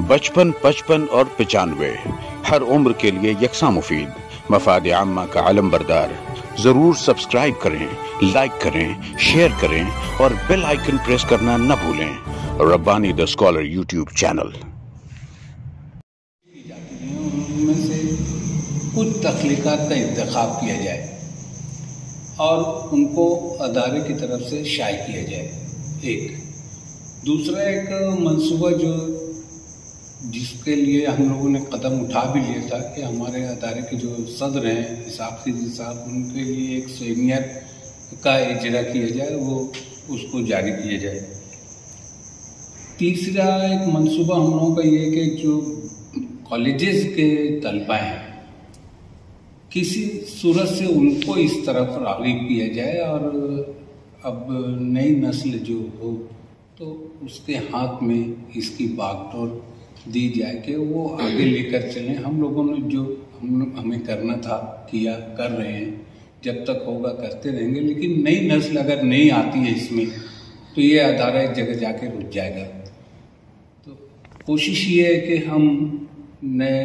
बचपन, 55 और 95 हर उम्र के लिए यकसा मुफीद, मफाद आम्मा का आलम बरदार। जरूर सब्सक्राइब करें, लाइक करें, शेयर करें और बेल आइकन प्रेस करना न भूलें। Rabbani the scholar YouTube channel. उनमें से कुछ तख्लीकात का इंतखाब किया जाए और उनको अदारे की तरफ से शाये किया जाए। एक दूसरा एक मंसूबा जो जिसके लिए हम लोगों ने कदम उठा भी लिया था कि हमारे अदारे के जो सदर हैं इसाक खिज़री साहब, उनके लिए एक सीनियर का इजरा किया जाए, वो उसको जारी किया जाए। तीसरा एक मंसूबा हम लोगों का ये कि जो कॉलेजेस के तलबा हैं किसी सूरत से उनको इस तरफ राग़िब किया जाए और अब नई नस्ल जो हो तो उसके हाथ में इसकी बागडोर दी जाए कि वो आगे लेकर चलें। हम लोगों ने जो हमें करना था किया, कर रहे हैं, जब तक होगा करते रहेंगे, लेकिन नई नस्ल अगर नहीं आती है इसमें तो ये अदारा एक जगह जाके रुक जाएगा। तो कोशिश ये है कि हम नए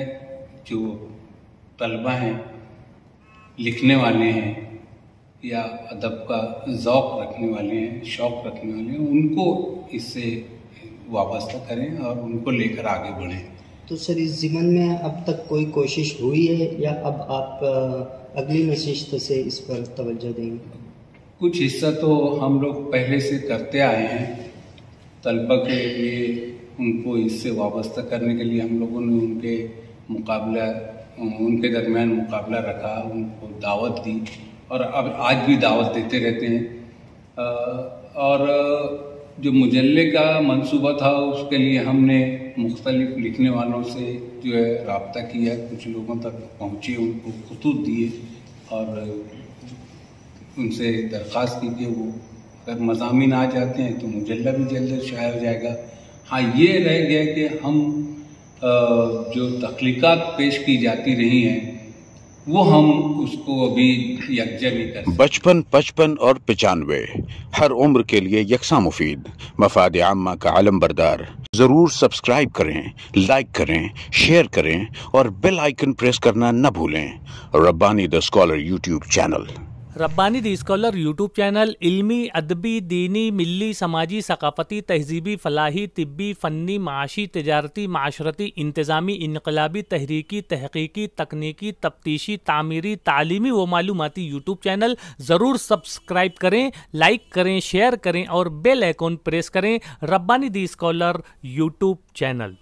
जो तलबा हैं, लिखने वाले हैं या अदब का ज़ौक़ रखने वाले हैं, शौक़ रखने वाले हैं, उनको इससे वाबस्ता करें और उनको लेकर आगे बढ़ें। तो सर इस ज़िमन में अब तक कोई कोशिश हुई है या अब आप अगली नशिस्त से इस पर तवज्जो देंगे? कुछ हिस्सा तो हम लोग पहले से करते आए हैं। तलबा के लिए उनको इससे वाबस्ता करने के लिए हम लोगों ने उनके दरमियान मुकाबला रखा, उनको दावत दी और अब आज भी दावत देते रहते हैं। और जो मुजल्ले का मंसूबा था उसके लिए हमने मुख्तलिफ लिखने वालों से जो है राब्ता किया, कुछ लोगों तक पहुँचे, उनको खतूत दिए और उनसे दरख्वास्त की कि वो अगर मज़ामीन आ जाते हैं तो मुजल्ला भी जल्द शाया हो जाएगा। हाँ, ये रह गया कि हम जो तख्लीकात पेश की जाती रही हैं वो हम उसको अभी यकजा नहीं कर सकते। बचपन, 55 और 95 हर उम्र के लिए यकसा मुफीद, मफाद आम्मा का आलम बरदार। जरूर सब्सक्राइब करें, लाइक करें, शेयर करें और बेल आइकन प्रेस करना न भूलें। Rabbani the scholar YouTube channel. Rabbani the scholar YouTube channel इल्मी, अदबी, दीनी, मिली, समाजी, सकाफती, तहजीबी, फलाही, तिब्बी, फ़न्नी, माशी, तिजारती, माशरती, इंतज़ामी, इनकलाबी, तहरीकी, तहकीकी, तकनीकी, तफ्तीशी, तामीरी, तालीमी व मालूमाती यूट्यूब चैनल। ज़रूर सब्सक्राइब करें, लाइक करें, शेयर करें और बेल आइकन प्रेस करें। Rabbani the scholar YouTube channel.